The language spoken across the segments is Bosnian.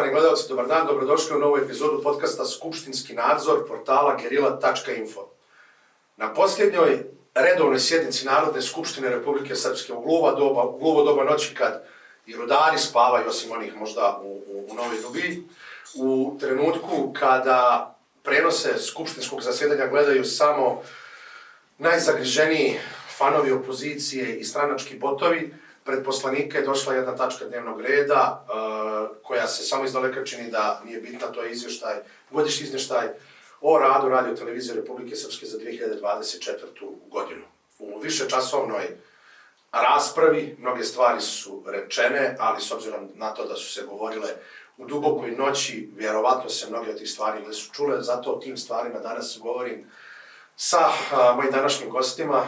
Poštovani gledalci, dobar dan, dobrodošli u novu epizodu podcasta Skupštinski nadzor portala gerila.info. Na posljednjoj redovnoj sjednici Narodne skupštine Republike Srpske u gluvo doba noći kad i rudari spavaju, osim onih možda u Novoj Dubi, u trenutku kada prenose skupštinskog zasjedanja gledaju samo najzagriženiji fanovi opozicije i stranački botovi, pred poslanike je došla jedna tačka dnevnog reda koja se samo izdaleka čini da nije bitna, to je godišnji izvještaj o radu Radio televizije Republike Srpske za 2024. godinu. U višečasovnoj raspravi mnoge stvari su rečene, ali s obzirom na to da su se govorile u dubokoj noći, vjerovatno se mnoge od tih stvari nisu čule, zato o tim stvarima danas govorim sa mojim današnjim gostima,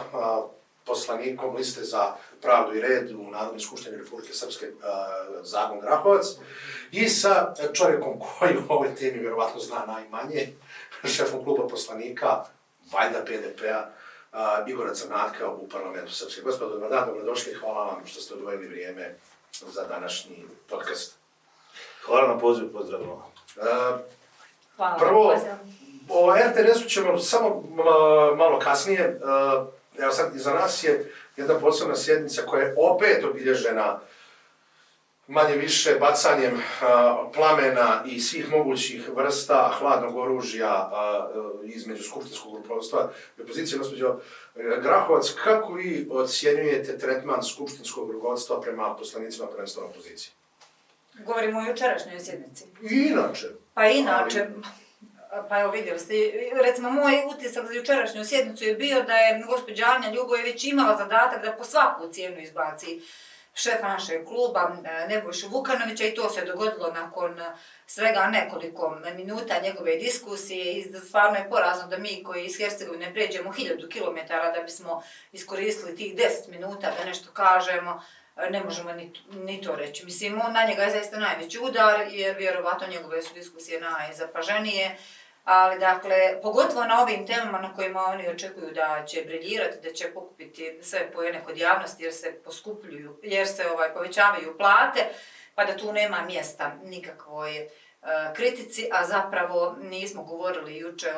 poslanikom Liste za pravdu i red u Narodnoj skupštini Republike Srpske Zagom Grahovac i sa čovjekom koji u ovoj temi vjerovatno zna najmanje, šefom kluba poslanika, valjda PDP-a, Igora Crnatka u parlamentu Srpske. Gospodo, dobar dan, dobrodošli, hvala vam što ste odvojili vrijeme za današnji podcast. Hvala na pozivu, pozdravljamo. Prvo, o RTS-u ćemo samo malo kasnije. Evo sad, iza nas je jedna posebna sjednica koja je opet obilježena manje više bacanjem plamena i svih mogućih vrsta hladnog oružja između skupštinskog rukovodstva i opozicije. Gospođo Grahovac, kako vi ocjenjujete tretman skupštinskog rukovodstva prema poslanicima prvenstveno opozicije? Govorimo o jučerašnjoj sjednici. Inače. Pa inače, pa evo vidjeli ste, recimo moj utisak za jučerašnju sjednicu je bio da je gospođa Anja Ljubojević imala zadatak da po svaku cijenu izbaci šefa našeg kluba Nebojšu Vukanovića i to se dogodilo nakon svega nekoliko minuta njegove diskusije i stvarno je porazno da mi koji iz Hercegovine pređemo 1000 km da bismo iskoristili tih 10 minuta da nešto kažemo, ne možemo ni to reći. Mislim, na njega je zaista najveći udar jer vjerovatno njegove su diskusije najzapaženije, ali dakle, pogotovo na ovim temama na kojima oni očekuju da će briljirati, da će pokupiti sve poene kod javnosti jer se poskupljuju, jer se povećavaju plate, pa da tu nema mjesta nikakvoj kritici, a zapravo nismo govorili juče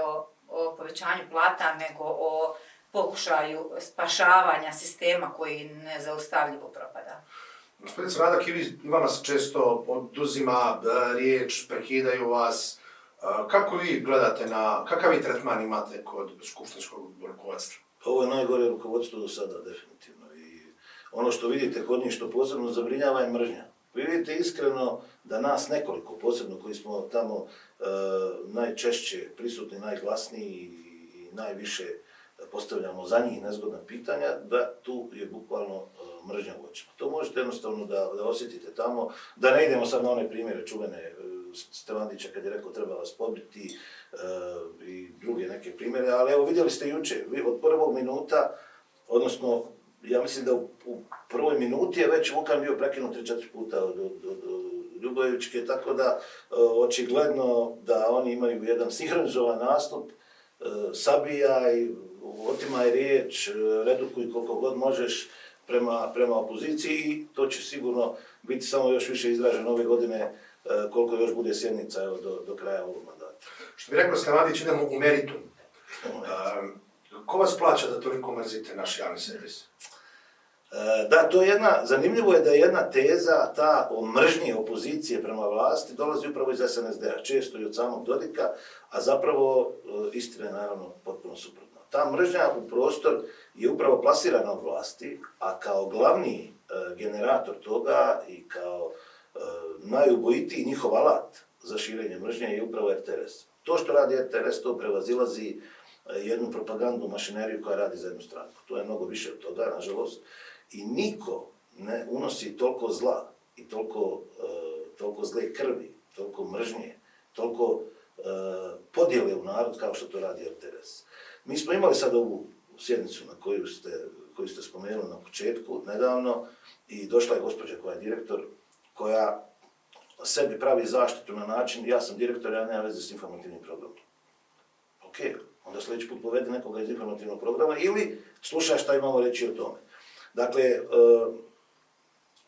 o povećanju plata, nego o pokušaju spašavanja sistema koji nezaustavljivo propada. Gospodin Crnadak, i vama se često oduzima riječ, prekidaju vas. Kako vi gledate kakav vi tretman imate kod skupštinskog rukovodstva? Ovo je najgore rukovodstvo do sada, definitivno. I ono što vidite kod njih što posebno zabrinjava je mržnja. Vi vidite iskreno da nas nekoliko, posebno koji smo tamo najčešće prisutni, najglasniji i najviše postavljamo za njih nezgodna pitanja, da tu je bukvalno mržnja u očima. To možete jednostavno da osjetite tamo, da ne idemo sad na one primjere čuvene Stevandića kad je rekao treba vas pobriti i druge neke primjere, ali evo vidjeli ste juče, od prvog minuta, odnosno ja mislim da u prvoj minuti je već Vukan bio prekinut 3-4 puta od Ljubojevićke, tako da očigledno da oni imaju jedan sinhronizovan nastup, sabija i otimaj riječ, redukuj koliko god možeš prema opoziciji i to će sigurno biti samo još više izraženo ove godine koliko još bude sjednica do kraja ovog mandata. Što bi rekao Stevandić, idemo u meritum. Ko vas plaća da toliko mrzite naš javni servis? Da, to je zanimljivo je da je jedna teza, ta o mržnji opozicije prema vlasti, dolazi upravo iz SNSD-a, često i od samog Dodika, a zapravo istina je naravno potpuno suprotna. Ta mržnja u prostor je upravo plasirana od vlasti, a kao glavni generator toga i kao najubojitiji njihov alat za širenje mržnje je upravo RTS. To što radi RTS, to prevazilazi jednu propagandnu mašineriju koja radi za jednu stranku. To je mnogo više od toga, nažalost. I niko ne unosi toliko zla i toliko zle krvi, toliko mržnje, toliko podjele u narod kao što to radi RTS. Mi smo imali sad ovu sjednicu na koju ste spomenuli na početku, nedavno, i došla je gospođa koja je direktor, koja sebi pravi zaštitu na način, ja sam direktor, ja nema veze s informativnim programom. Ok, onda sljedeći put povedi nekoga iz informativnog programa ili slušaj šta imamo reći o tome. Dakle,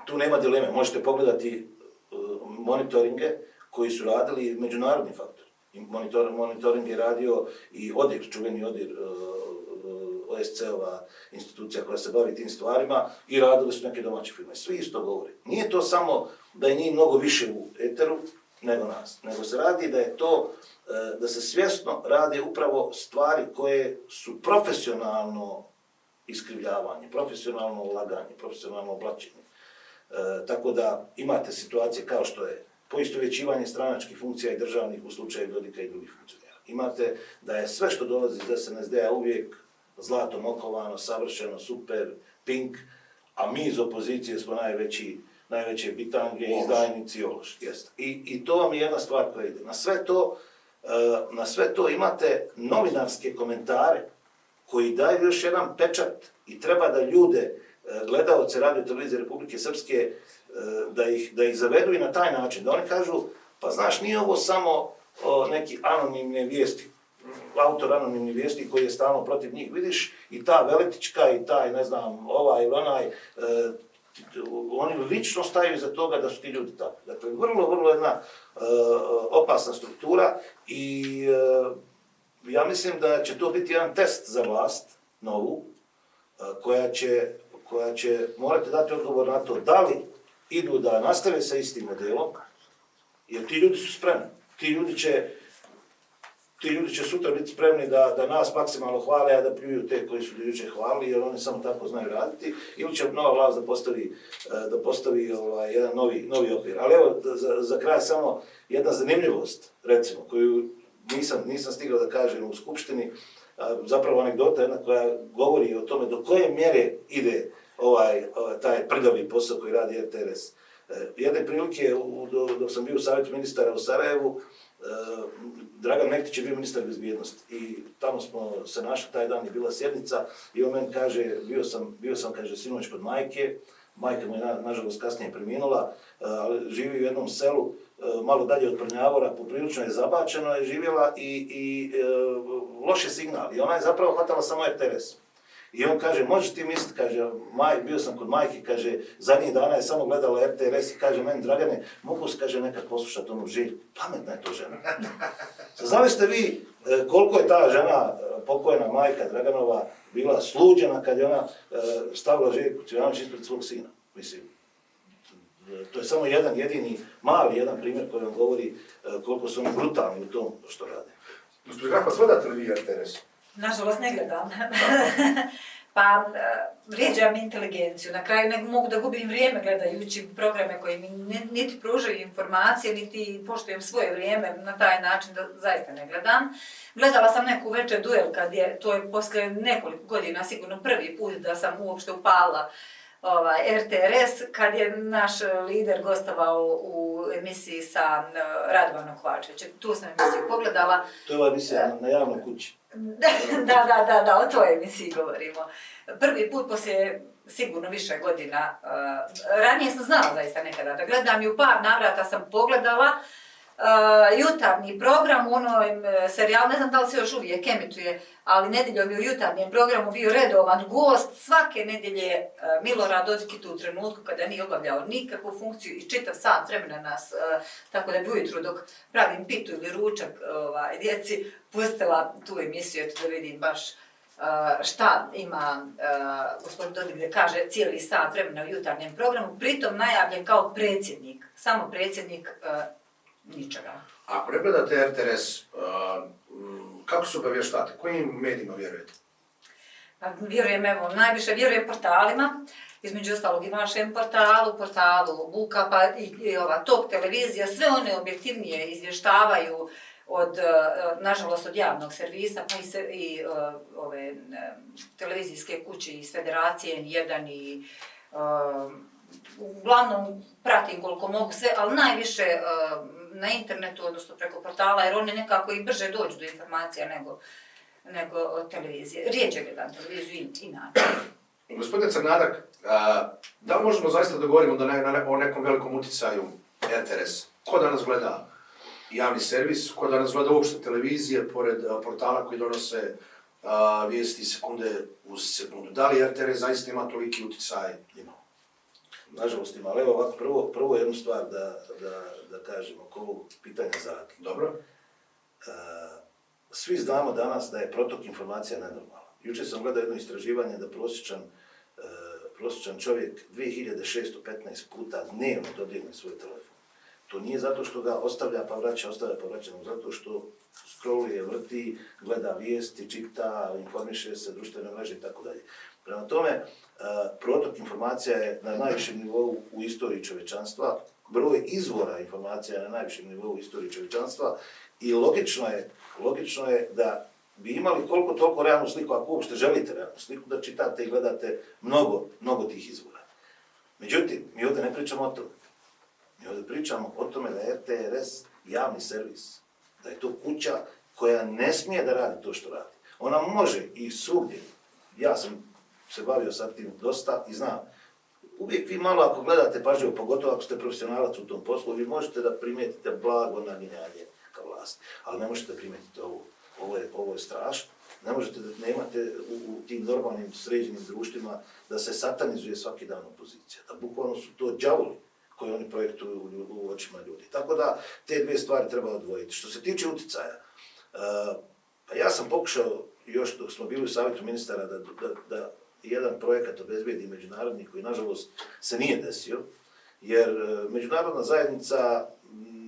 tu nema dileme, možete pogledati monitoringe koji su radili međunarodni faktori. Monitoring je radio i ODIR, čuveni ODIR, OSCE-ova institucija koja se bavi tim stvarima, i radili su neke domaće firme. Svi isto govori. Nije to samo da je njih mnogo više u eteru nego nas, nego se radi da je to, da se svjesno radi upravo stvari koje su profesionalno iskrivljavanje, profesionalno ulaganje, profesionalno oblačenje. Tako da imate situacije kao što je poistovjećivanje stranačkih funkcija i državnih u slučaju Dodika i drugih funkcionera. Imate da je sve što dolazi iz SNSD-a uvijek zlatom okovano, savršeno, super, pink, a mi iz opozicije smo najveće bitange, izdajnici i ološ. I to vam je jedna stvar koja ide. Na sve to imate novinarske komentare koji daju još jedan pečat i treba da ljude, gledaoce Radio televizije Republike Srpske, da ih zavedu i na taj način, da oni kažu, pa znaš, nije ovo samo neki anonimne vijesti, autor anonimnih vijesti koji je stalno protiv njih, vidiš, i ta Veletićka i taj, ne znam, ovaj ili onaj, oni lično staju iza toga da su ti ljudi tako. Dakle, vrlo jedna opasna struktura i ja mislim da će to biti jedan test za vlast, novu, koja će morati dati odgovor na to da li idu da nastave sa istim modelom, jer ti ljudi su spremni. Ti ljudi će sutra biti spremni da nas maksimalno hvale, a da pljuju te koji su jučer hvalili, jer oni samo tako znaju raditi, ili će nova vlast da postavi jedan novi okvir. Ali evo, za kraj samo jedna zanimljivost, recimo, koju nisam stigao da kažem u Skupštini, zapravo anegdota jedna koja govori o tome do koje mjere ide taj prljavi posao koji radi RTRS. Jedne prilike, dok sam bio u savjetu ministara u Sarajevu, Dragan Mektić je bio ministar bezbjednosti i tamo smo se našli, taj dan je bila sjednica i on meni kaže, bio sam, kaže, sinoć kod majke, majka mu je nažalost kasnije preminula, ali živi u jednom selu, malo dalje od Prnjavora, poprilično je zabačeno, je živjela i loš je signal i ona je zapravo hvatala samo RTRS. I on kaže, možeš ti misliti, kaže, bio sam kod majke, kaže, zadnjih dana je samo gledala RTRS i kaže meni, Dragane, mogu se, kaže, nekad poslušati onu Žilju. Pametna je to žena. Znali ste vi koliko je ta žena, pokojna majka Draganova, bila sluđena kad je ona stavila Željku Cvijanović ispred svog sina? Mislim, to je samo jedini mali primjer koji vam govori koliko su oni brutalni u tom što rade. Gospodin Grahvac, gledate li vi RTRS? Nažalost ne gledam. Pa vrijeđam inteligenciju. Na kraju ne mogu da gubim vrijeme gledajući programe koji mi niti pružaju informacije, niti poštujem svoje vrijeme na taj način da zaista ne gledam. Gledala sam neku večer duel to je posle nekoliko godina sigurno prvi put da sam uopšte upala RTRS, kad je naš lider gostovao u emisiji sa Radovanom Kovačevićem. Tu sam emisiju pogledala. To je ova emisija na javnoj kući. Da, o toj emisiji govorimo. Prvi put poslije sigurno više godina. Ranije sam znala zaista nekada da gledam i u par navrata sam pogledala jutarnji program u onom serijalu, ne znam da li se još uvijek emituje, ali nedjeljom je u jutarnjem programu bio redovan gost svake nedjelje Milorad Dodik i tu u trenutku kada nije obavljao nikakvu funkciju i čitav sat vremena nas, tako da bi ujutru dok pravim pitu ili ručak djeci, pustila tu emisiju, eto da vidim baš šta ima gospodin Dodik da kaže cijeli sat vremena u jutarnjem programu, pritom najavljen kao predsjednik, samo predsjednik ničega. Ako ne gledate RTRS, kako se obavještate? Kojim medijima vjerujete? Pa vjerujem, najviše vjerujem portalima, između ostalog i vašem portalu Buka, pa i ova Top televizija, sve one objektivnije izvještavaju nažalost od javnog servisa, pa i ove televizijske kuće iz Federacije N1 i uglavnom pratim koliko mogu sve, ali najviše na internetu, odnosno preko portala, jer one nekako i brže dođu do informacija nego od televizije. Rijeđe gledam televiziju inače. Gospodine Crnadak, da li možemo zaista da govorimo o nekom velikom uticaju RTRS? Ko danas gleda javni servis, ko danas gleda uopšte televizije, pored portala koji donose vijesti sekunde uz sekundu? Da li RTRS zaista ima toliki uticaj? nažalost ima. Ali evo ovako, prvo jednu stvar da kažem oko ovog pitanja Zake. Dobro. Svi znamo danas da je protok informacija nenormalan. Jučer sam gledao jedno istraživanje da prosječan čovjek 2615 puta dnevno dodirne svoj telefon. To nije zato što ga ostavlja pa vraća, nego zato što scrolluje, vrti, gleda vijesti, čita, informiše se, društvene mreže i tako dalje. Prema tome, protok informacija je na najvišem nivou u istoriji čovječanstva, broj izvora informacija je na najvišem nivou u istoriji čovječanstva i logično je da bi imali koliko toliko realnu sliku, ako uopšte želite realnu sliku, da čitate i gledate mnogo tih izvora. Međutim, mi ovdje ne pričamo o tome. Mi ovdje pričamo o tome da je RTRS javni servis, da je to kuća koja ne smije da radi to što radi. Ona može i svugdje. Ja sam se bavio sa tim dosta i znam. Uvijek vi malo ako gledate pažljivo, pogotovo ako ste profesionalac u tom poslu, vi možete da primijetite blago naginjanje ka vlasti, ali ne možete primijetiti ovo. Ovo je strašno. Ne možete da nemate u tim normalnim sređenim društvima da se satanizuje svaki dan opozicija. Da bukvalno su to đavoli koje oni projektuju u očima ljudi. Tako da te dvije stvari treba odvojiti. Što se tiče uticaja, pa ja sam pokušao još dok smo bili u savjetu ministara da jedan projekat obezbijedi međunarodni koji nažalost se nije desio, jer međunarodna zajednica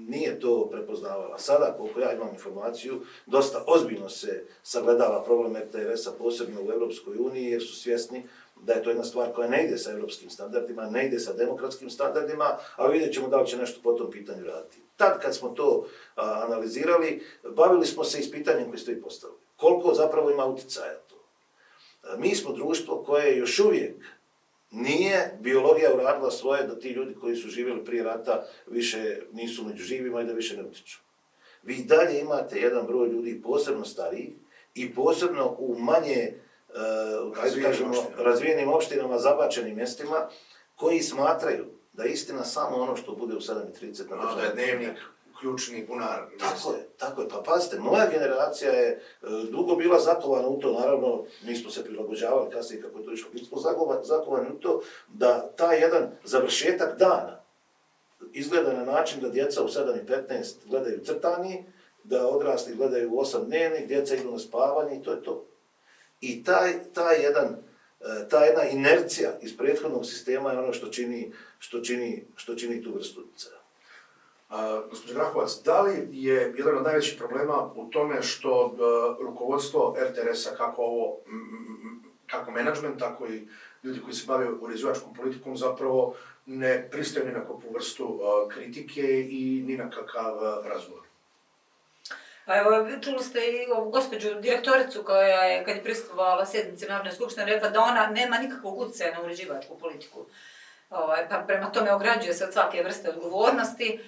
nije to prepoznavala. Sada, koliko ja imam informaciju, dosta ozbiljno se sagledava problem RTRS-a, posebno u Europskoj uniji, jer su svjesni da je to jedna stvar koja ne ide sa europskim standardima, ne ide sa demokratskim standardima, ali vidjet ćemo da li će nešto po tom pitanju raditi. Tad kad smo to analizirali, bavili smo se i s pitanjem koje ste i postavili. Koliko zapravo ima uticaja to? Mi smo društvo koje još uvijek nije biologija uradila svoje da ti ljudi koji su živjeli prije rata više nisu među živima i da više ne utiču. Vi dalje imate jedan broj ljudi posebno starijih i posebno u manje razvijenim opštinama, zabačenim mjestima, koji smatraju da je istina samo ono što bude u 7:30 na državnom. Da je dnevnik ključni bunar. Tako je. Pa pazite, moja generacija je dugo bila zakovana u to, naravno, nismo se prilagođavali kasnije kako je to išlo, smo zakovani u to da taj jedan završetak dana izgleda na način da djeca u 7:15 gledaju crtani, da odrasli gledaju 8 dnevnih, djeca idu na spavanje i to je to. I ta jedna inercija iz prethodnog sistema je ono što čini tu vrstu utjecaja. Gospođo Grahovac, da li je jedan od najvećih problema u tome što rukovodstvo RTRS-a, kako menadžment, tako i ljudi koji se bave uređivačkom politikom, zapravo ne pristaju ni na kakvu vrstu kritike i ni na kakav razgovor? Pa evo, čuli ste i gospođu direktoricu koja je, kad je prisustvovala sjednici Narodne skupštine, rekla da ona nema nikakvog utjecaja na uređivačku politiku. Pa prema tome ograđuje se od svake vrste odgovornosti.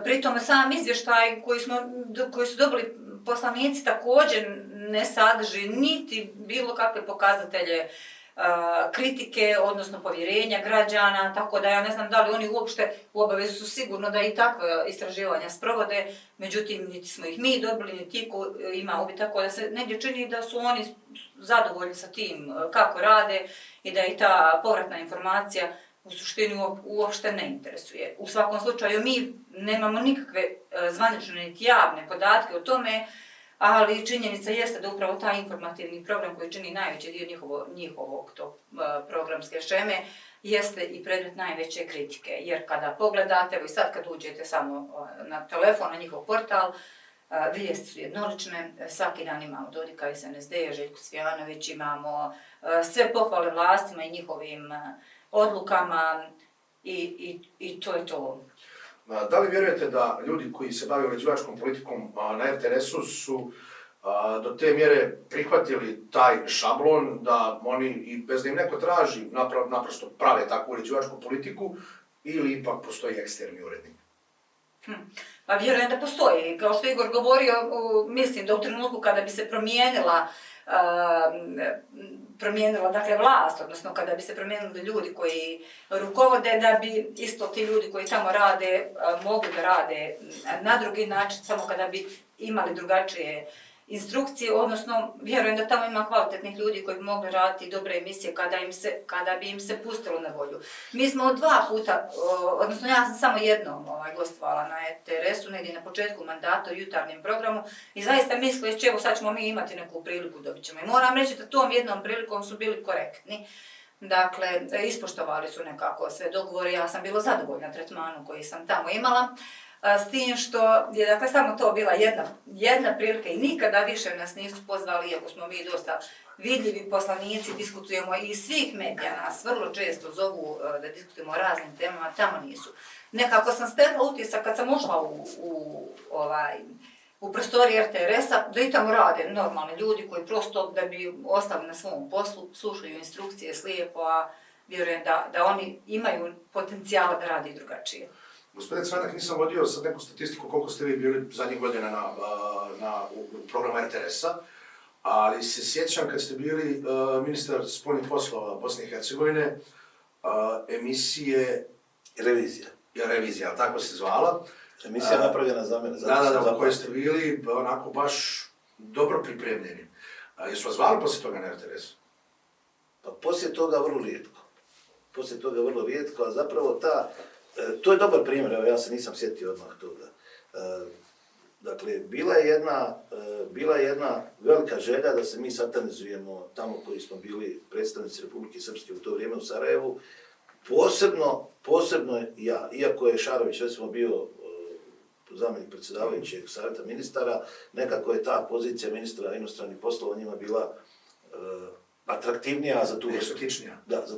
Pri tome sam izvještaj koji su dobili poslanici također ne sadrži niti bilo kakve pokazatelje kritike, odnosno povjerenja građana, tako da ja ne znam da li oni uopšte u obavezu su sigurno da i takve istraživanja sprovode, međutim niti smo ih mi dobili, niti ko ima uvid, tako da se negdje čini da su oni zadovoljni sa tim kako rade i da i ta povratna informacija u suštini uopšte ne interesuje. U svakom slučaju mi nemamo nikakve zvanične niti javne podatke o tome, ali činjenica jeste da upravo taj informativni program koji čini najveći dio njihovog programske šeme jeste i predmet najveće kritike. Jer kada pogledate, evo i sad kad uđete samo na telefon, na njihov portal, vijesti su jednolične, svaki dan imamo Dodika i SNSD, Željko Cvijanović, imamo sve pohvale vlastima i njihovim odlukama i to je to. Da li vjerujete da ljudi koji se bave uređivačkom politikom na RTRS-u su do te mjere prihvatili taj šablon da oni, i bez da im neko traži, naprosto prave takvu uređivačku politiku ili ipak postoji eksterni urednik? Pa vjerujem da postoji. Kao što je Igor govorio, mislim da u trenutku kada bi se promijenila dakle, vlast, odnosno kada bi se promijenili ljudi koji rukovode, da bi isto ti ljudi koji tamo rade mogli da rade na drugi način, samo kada bi imali drugačije instrukcije, odnosno vjerujem da tamo ima kvalitetnih ljudi koji bi mogli raditi dobre emisije kada bi im se pustilo na volju. Mi smo 2 puta, odnosno ja sam samo jednom gostovala na RTRS-u, negdje na početku mandata u jutarnjem programu i zaista misleći, evo sad ćemo mi imati neku priliku, dobit ćemo. I moram reći da tom jednom prilikom su bili korektni. Dakle, ispoštovali su nekako sve dogovore, ja sam bila zadovoljna tretmanom koji sam tamo imala. S tim što je dakle samo to bila jedna prilika i nikada više nas nisu pozvali, iako smo mi dosta vidljivi poslanici, diskutujemo i iz svih medija nas vrlo često zovu da diskutujemo o raznim temama, tamo nisu. Nekako sam stekla utisak kad sam ušla u prostoriji RTRS-a, da i tamo rade normalni ljudi koji prosto da bi ostali na svom poslu, slušaju instrukcije slijepo, a vjerujem da oni imaju potencijala da radi drugačije. Gospodin Cranak, nisam vodio sad neku statistiku koliko ste vi bili zadnjih godina u programu RTRS-a, ali se sjećam kad ste bili ministar spoljnih poslova Bosne i Hercegovine, emisije... Revizija, tako se zvala. Emisija napravljena za mene. Da, koje ste bili onako baš dobro pripremljeni. Jesu vas zvali poslije toga na RTS? Pa poslije toga vrlo rijetko, a zapravo to je dobar primjer, evo ja se nisam sjetio odmah toga. Dakle, bila je jedna velika želja da se mi satanizujemo tamo koji smo bili predstavnici Republike Srpske u to vrijeme u Sarajevu. Posebno ja, iako je Šarović recimo bio zamjenik predsjedavajućeg savjeta ministara, nekako je ta pozicija ministra inostranih poslova njima bila atraktivnija za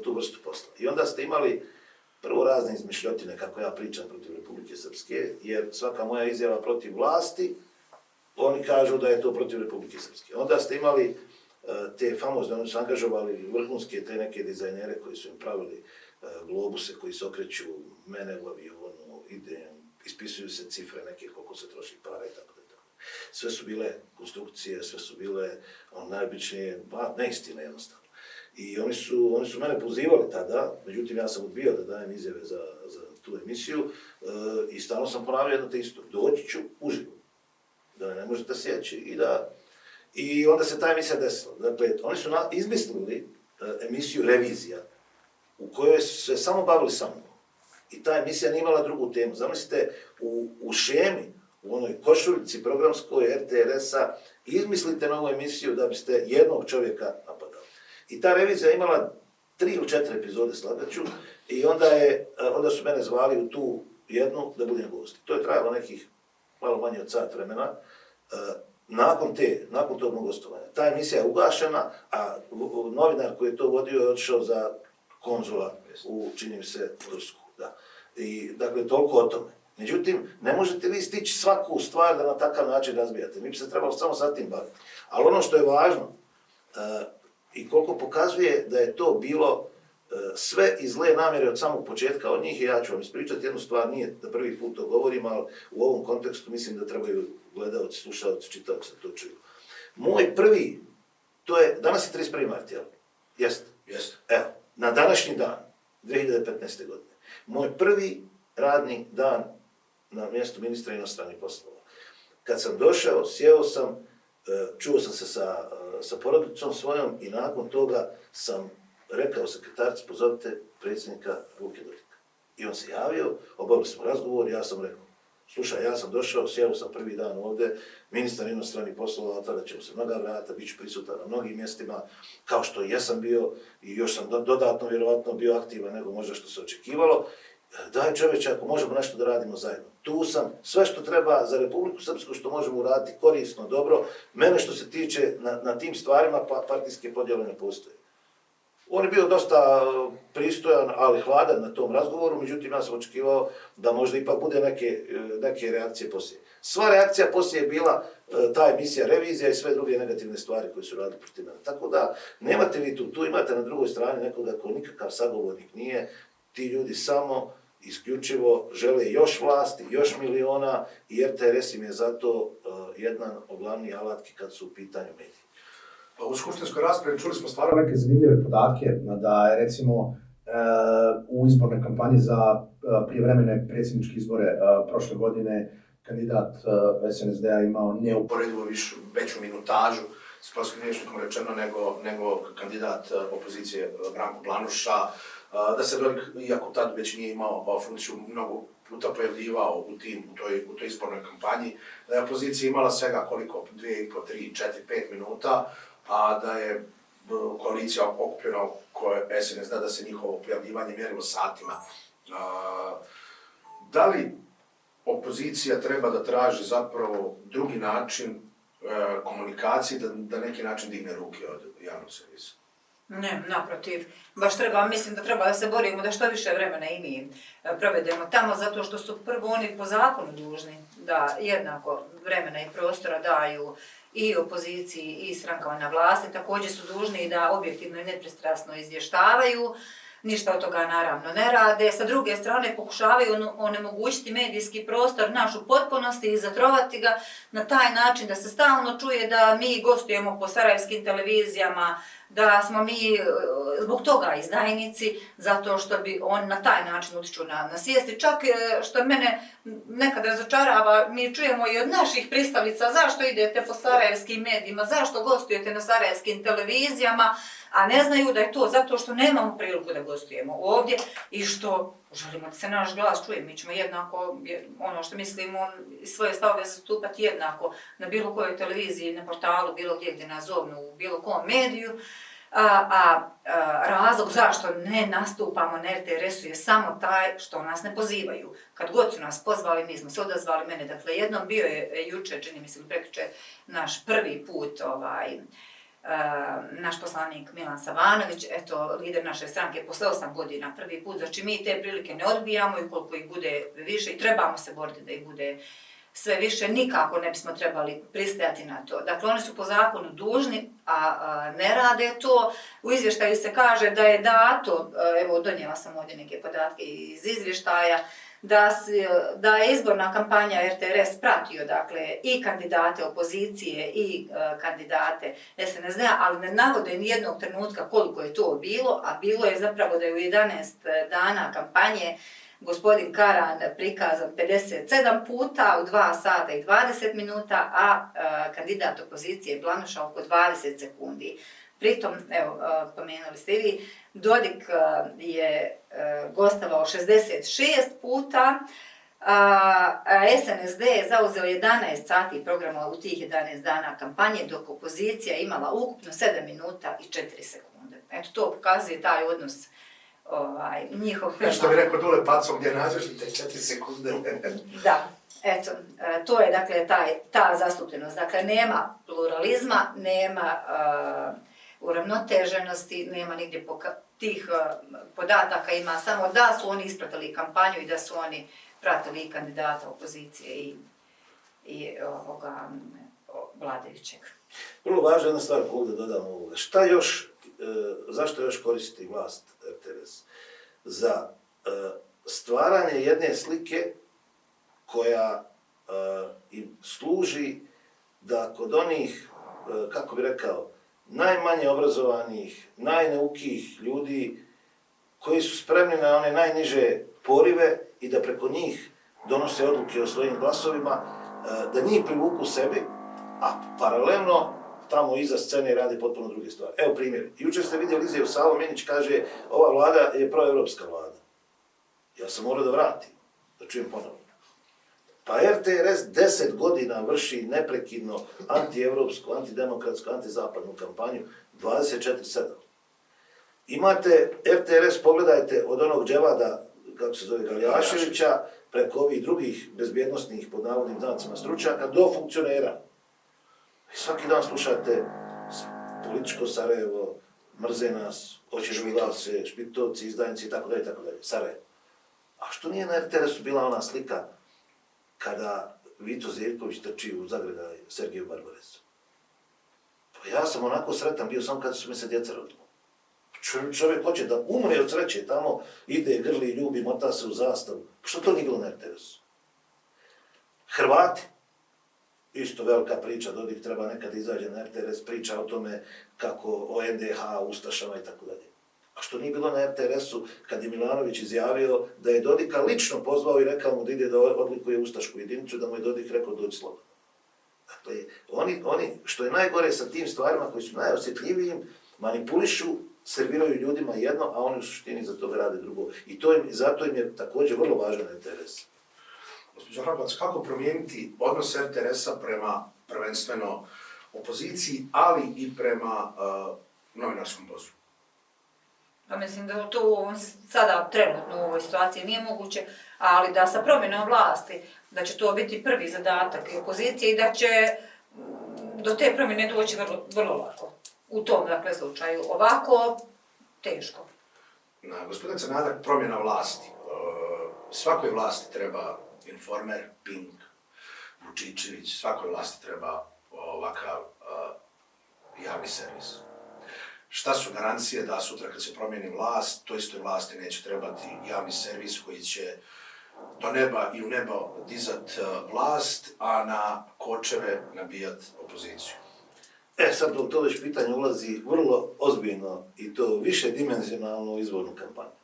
tu vrstu posla. I onda ste imali prvo razne izmišljotine, kako ja pričam, protiv Republike Srpske, jer svaka moja izjava protiv vlasti, oni kažu da je to protiv Republike Srpske. Onda ste imali te famozne, oni su angažovali vrhunske te neke dizajnere koji su im pravili globuse koji se okreću mene u avionu, ispisuju se cifre neke koliko se troši para i tako da. Sve su bile konstrukcije, sve su bile najobičnije, neistine jednostavno. I oni su mene pozivali tada, međutim ja sam odbio da dajem izjave za tu emisiju i stalno sam ponavljao jedno te isto, doći ću uživo, da me ne možete sjeći i onda se ta emisija desila. Dakle, oni su izmislili emisiju Revizija, u kojoj su se samo bavili sa mnom. I ta emisija nije imala drugu temu. Zamislite, u šemi, u onoj košuljici programskoj RTRS-a, izmislite novu emisiju da biste jednog čovjeka napadali. I ta revizija imala 3 ili 4 epizode, slagaću, i onda su mene zvali u tu jednu da budem gost. To je trajalo nekih malo manje od sat vremena. Nakon tog mog gostovanja. Ta emisija je ugašena, a novinar koji je to vodio je otišao za konzula u, čini mi se, Tursku. Da. I, dakle, toliko o tome. Međutim, ne možete vi stići svaku stvar da na takav način razbijate. Mi bi se trebalo samo sa tim baviti. Ali ono što je važno i koliko pokazuje da je to bilo sve iz zle namjere od samog početka od njih, i ja ću vam ispričati jednu stvar, nije da prvi put to govorim, ali u ovom kontekstu mislim da trebaju gledalci, slušalci, čitavci da to čuju. Moj prvi, danas je 31. mart, jel? Jeste. Evo, na današnji dan, 2015. godine, moj prvi radni dan na mjestu ministra inostranih poslova. Kad sam došao, sjeo sam, čuo sam se sa porodicom svojom i nakon toga sam rekao sekretarici, pozovite predsjednika Luke Dodika. I on se javio, obavili smo razgovor, ja sam rekao, slušaj, ja sam došao, sjeo sam prvi dan ovdje, ministar inostranih poslova, otvarat će mu se mnoga vrata, bit ću prisutan na mnogim mjestima, kao što jesam bio i još sam dodatno vjerovatno bio aktivan nego možda što se očekivalo. Daj čovječe, ako možemo nešto da radimo zajedno. Tu sam, sve što treba za Republiku Srpsku, što možemo uraditi korisno, dobro. Mene što se tiče na tim stvarima, partijske podjele ne postoje. On je bio dosta pristojan, ali hladan na tom razgovoru, međutim ja sam očekivao da možda ipak bude neke reakcije poslije. Sva reakcija poslije je bila ta emisija Revizija i sve druge negativne stvari koje su radili protiv mene. Tako da nemate vi tu imate na drugoj strani nekoga ko nikakav sagovornik nije. Ti ljudi samo isključivo žele još vlasti, još miliona i RTRS im je zato jedan od glavnih alatki kad su u pitanju mediji. U skupštinskoj raspravi čuli smo stvarno neke zanimljive podatke, da je recimo u izbornoj kampanji za prijevremene predsjedničke izbore prošle godine kandidat SNSD-a imao neuporedivo veću minutažu, sportskim rječnikom rečeno, nego kandidat opozicije Branko Blanuša, da se Dodik, iako tad već nije imao funkciju, mnogo puta pojavljivao u toj izbornoj kampanji, da je opozicija imala svega koliko, 2,5, 3, 4, 5 minuta, a da je koalicija okupljena oko SNSD da se njihovo pojavljivanje mjerilo satima. Da li opozicija treba da traži zapravo drugi način komunikacije, da neki način digne ruke od javnog servisa? Ne, naprotiv. Baš treba, mislim da treba da se borimo da što više vremena i mi provedemo tamo, zato što su prvo oni po zakonu dužni da jednako vremena i prostora daju i opoziciji i strankama na vlasti. Također su dužni da objektivno i nepristrasno izvještavaju. Ništa od toga naravno ne rade. Sa druge strane pokušavaju onemogućiti medijski prostor naš u potpunosti i zatrovati ga na taj način da se stalno čuje da mi gostujemo po sarajevskim televizijama, da smo mi zbog toga izdajnici, zato što bi on na taj način utiču na svijesti. Čak što mene nekad razočarava, mi čujemo i od naših pristalica zašto idete po sarajevskim medijima, zašto gostujete na sarajevskim televizijama, a ne znaju da je to zato što nemamo priliku da gostujemo ovdje i što želimo da se naš glas čuje. Mi ćemo jednako, ono što mislimo, svoje stavove zastupati jednako na bilo kojoj televiziji, na portalu, bilo gdje nas zovnu, u bilo kom mediju. Razlog zašto ne nastupamo na RTS-u je samo taj što nas ne pozivaju. Kad god su nas pozvali, mi smo se odazvali. Mene, dakle, jednom bio je juče, čini mi se prekjuče, naš prvi put, naš poslanik Milan Savanović, eto, lider naše stranke, posle 8 godina prvi put, znači mi te prilike ne odbijamo i koliko ih bude više i trebamo se boriti da ih bude sve više, nikako ne bismo trebali pristajati na to. Dakle, oni su po zakonu dužni, a ne rade to. U izvještaju se kaže da je dato, evo donijela sam ovdje neke podatke iz izvještaja, da je izborna kampanja RTS pratio, dakle, i kandidate opozicije i kandidate SNSD-a, ali ne navode nijednog trenutka koliko je to bilo, a bilo je zapravo da je u 11 dana kampanje gospodin Karan prikazan 57 puta u 2 sata i 20 minuta, a kandidat opozicije Blanuša oko 20 sekundi. Pritom, evo, pomenuli ste i vi, Dodik je gostovao 66 puta, a SNSD je zauzeo 11 sati programa u tih 11 dana kampanje, dok opozicija imala ukupno 7 minuta i 4 sekunde. Eto, to pokazuje taj odnos njihov. Što bi rekao Dule Pacom, gdje nađeš li te 4 sekunde? Da, eto, to je dakle ta zastupljenost. Dakle, nema pluralizma, nema uravnoteženosti, nema nigdje tih podataka, ima samo da su oni ispratili kampanju i da su oni pratili kandidata opozicije i vladajućeg. Vrlo važna jedna stvar koju da dodam ovoga. Šta još, zašto još koristi vlast RTS? Za stvaranje jedne slike koja im služi da kod onih, kako bi rekao, najmanje obrazovanih, najneukijih ljudi koji su spremni na one najniže porive i da preko njih donose odluke o svojim glasovima, da njih privuku sebi, a paralelno tamo iza scene radi potpuno druge stvari. Evo primjer. Jučer ste vidjeli Izjavu Savo Minić kaže ova vlada je proevropska vlada. Ja sam morao da vratim, da čujem ponovno. Pa RTRS 10 godina vrši neprekidno antievropsku, antidemokratsku, antizapadnu kampanju 24/7. Imate RTRS, pogledajte, od onog dževada, kako se zove, Galjaševića, preko ovih drugih bezbjednostnih, pod navodnim znacima, stručnjaka, do funkcionera. I svaki dan slušate političko Sarajevo, mrze nas, hoće žmiglavce, špitovci, izdajnici itd. Sarajevo. A što nije na RTS-u bila ona slika kada Vito Zirković trči u zagrljaj Sergeju Barbaresu? Pa ja sam onako sretan bio samo kada su mi se djeca rodila. Čovjek hoće da umre od sreće, tamo ide, grli, ljubi, mota se u zastavu. Što to nije bilo na RTS-u? Hrvati. Isto velika priča, Dodik treba nekad izađe na RTS, priča o tome kako o NDH, Ustašama i tako dalje. A što nije bilo na RTS-u kad je Milanović izjavio da je Dodika lično pozvao i rekao mu da ide da odlikuje ustašku jedinicu, da mu je Dodik rekao dođi slobodno. Dakle, oni, što je najgore sa tim stvarima koji su najosjetljivijim, manipulišu, serviraju ljudima jedno, a oni u suštini za toga rade drugo. I zato im je također vrlo važan RTS. Gospođo Hrabac, kako promijeniti odnos RTS-a prema prvenstveno opoziciji, ali i prema novinarskom poslu? Pa mislim da to sada trenutno u ovoj situaciji nije moguće, ali da sa promjenom vlasti, da će to biti prvi zadatak i opozicije i da će do te promjene doći vrlo lako. U tom, dakle, slučaju. Ovako, teško. Gospodin Crnadak, promjena vlasti. Svakoj vlasti treba Informer, Pink, Vučićević, svakoj vlasti treba ovakav javni servis. Šta su garancije da sutra kad se promijeni vlast, toj istoj vlasti neće trebati javni servis koji će do neba i u nebo dizat vlast, a na kočeve nabijat opoziciju? Sad u to već pitanje ulazi vrlo ozbiljno i to višedimenzionalno u izbornu kampanju.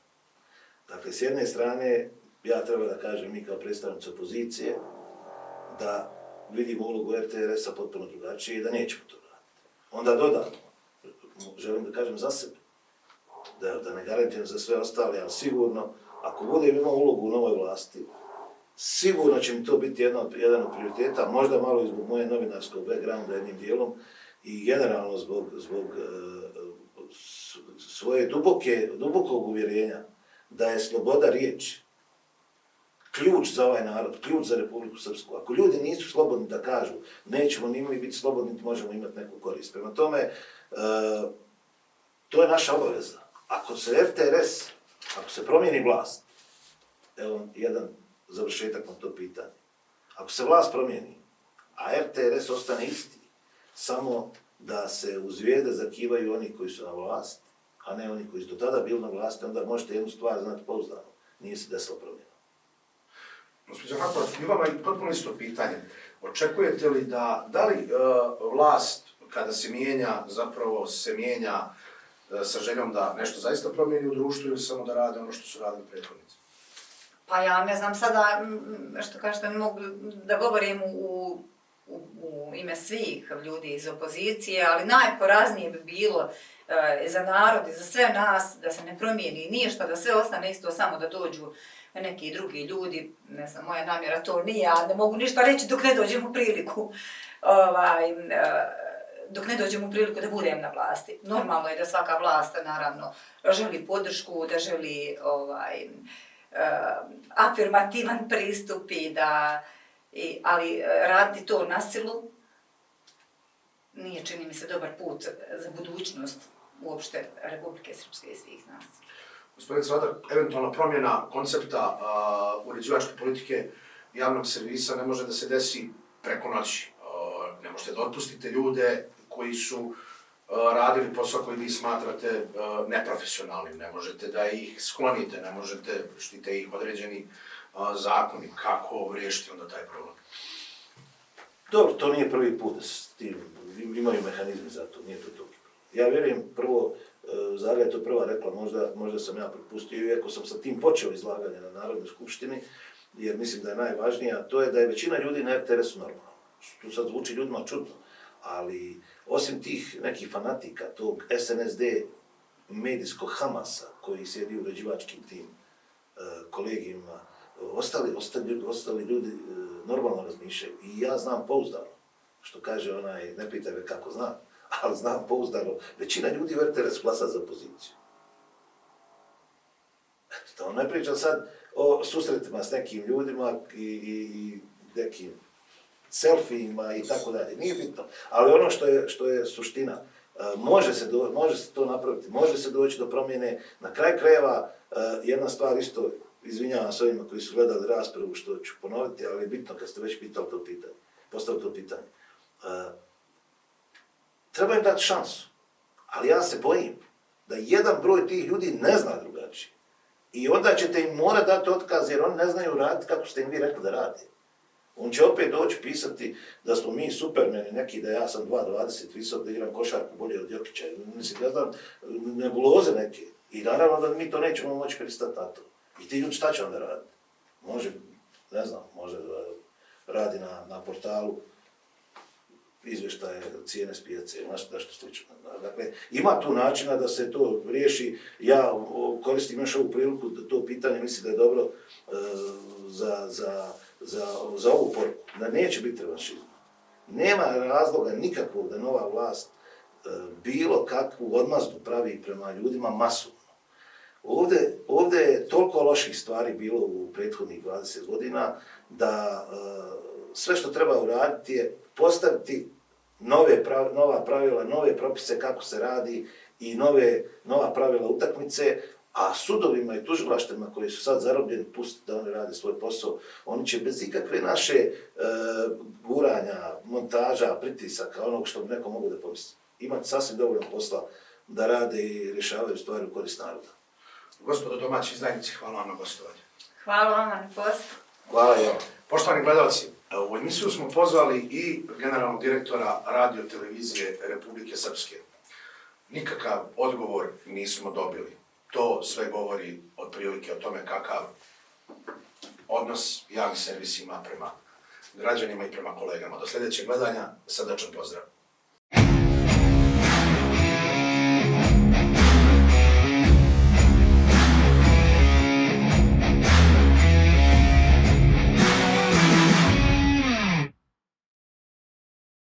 Dakle, s jedne strane, ja treba da kažem mi kao predstavnici opozicije da vidimo ulogu RTS-a potpuno drugačije i da nećemo to raditi. Onda dodatno, želim da kažem za sebe, da ne garantiram za sve ostale, ali sigurno, ako budem imao ulogu u novoj vlasti, sigurno će mi to biti jedan od prioriteta, možda malo i zbog moje novinarskog backgrounda jednim dijelom i generalno zbog svoje dubokog uvjerenja da je sloboda riječi ključ za ovaj narod, ključ za Republiku Srpsku. Ako ljudi nisu slobodni da kažu, nećemo ni mi biti slobodni, možemo imati neku korist. Prema tome, to je naša obaveza. Ako se promijeni vlast, evo jedan završetak na to pitanje. Ako se vlast promijeni, a RTS ostane isti, samo da se uz zvijezde zakivaju oni koji su na vlasti, a ne oni koji su do tada bili na vlasti, onda možete jednu stvar znati pouzdano. Nije se desilo promjena. Gospođo Hrabac, imamo i potpuno isto pitanje. Očekujete li da li vlast kada se mijenja, zapravo se mijenja sa željom da nešto zaista promijeni u društvu ili samo da rade ono što su radili prethodnici? Pa ja ne znam sada, što kažete, ne mogu da govorim u ime svih ljudi iz opozicije, ali najporaznije bi bilo za narod i za sve nas da se ne promijeni ništa, da sve ostane isto, samo da dođu neki drugi ljudi. Ne znam, moja namjera to nije, a ne mogu ništa reći dok ne dođem u priliku. Dok ne dođem u priliku da budem na vlasti. Normalno je da svaka vlast, naravno, želi podršku, da želi afirmativan pristup ali raditi to na silu nije, čini mi se, dobar put za budućnost uopšte Republike Srpske i svih nas. Gospodin Crnadak, eventualna promjena koncepta uređivačke politike javnog servisa ne može da se desi preko noći. Ne možete da otpustite ljude koji su radili posao koji vi smatrate neprofesionalnim, ne možete da ih sklonite, ne možete, štite ih određeni zakoni. Kako riješiti onda taj problem? Dobro, to nije prvi put da s tim, imaju mehanizmi za to, nije to toliko. Ja vjerujem, prvo, Zaga je to prva rekla, možda sam ja propustio, iako sam sa tim počeo izlaganje na Narodnoj skupštini, jer mislim da je najvažnije, a to je da je većina ljudi na RTS-u normalno. Tu sad zvuči ljudima čudno, ali osim tih nekih fanatika, tog SNSD medijskog Hamasa koji sjedi u uređivačkim tim kolegijima, ostali ljudi normalno razmišljaju. I ja znam pouzdano, što kaže onaj, ne pitaj me kako znam, ali znam pouzdano, većina ljudi u RTS glasa za opoziciju. Eto, da ne pričam sad o susretima s nekim ljudima i nekim selfijima i tako dalje, nije bitno. Ali ono što je suština, može se to napraviti, može se doći do promjene. Na kraju krajeva, jedna stvar isto, izvinjavam se ovima koji su gledali raspravu što ću ponoviti, ali je bitno kad ste već postavili to pitanje. Treba im dati šansu, ali ja se bojim da jedan broj tih ljudi ne zna drugačije. I onda ćete im morati dati otkaz jer oni ne znaju raditi kako ste im vi rekli da rade. On će opet doći pisati da smo mi supermeni neki, da ja sam 2,20 visok, da igram košarku bolje od Jokića. Mislim, ne znam, nebuloze neke. I naravno da mi to nećemo moći pristati na to. I ti ljudi šta će onda raditi? Može, ne znam, može da radi na portalu izvještaje cijene s pijace, nešto slično. Dakle, ima tu načina da se to riješi. Ja koristim još ovu priliku da to pitanje mislim da je dobro za ovu poruku, da neće biti revanšizma. Nema razloga nikakvog da nova vlast bilo kakvu odmazdu pravi prema ljudima masovno. Ovdje je toliko loših stvari bilo u prethodnih 20 godina da sve što treba uraditi je postaviti nova pravila, nove propise kako se radi i nova pravila utakmice, a sudovima i tužilaštvima koji su sad zarobljeni pustiti da oni rade svoj posao, oni će bez ikakve naše guranja, montaža, pritisaka, onog što bi neko mogu da pomisli, imati sasvim dovoljno posla da rade i rješavaju stvari u korist naroda. Gospodo domaći izdajnici, hvala vam na gostovanju. Hvala vam na pozivu. Hvala i vam. Poštovani gledalci, u emisiju smo pozvali i generalnog direktora Radio televizije Republike Srpske. Nikakav odgovor nismo dobili. To sve govori otprilike o tome kakav odnos javni servis ima prema građanima i prema kolegama. Do sljedećeg gledanja, srdačan pozdrav.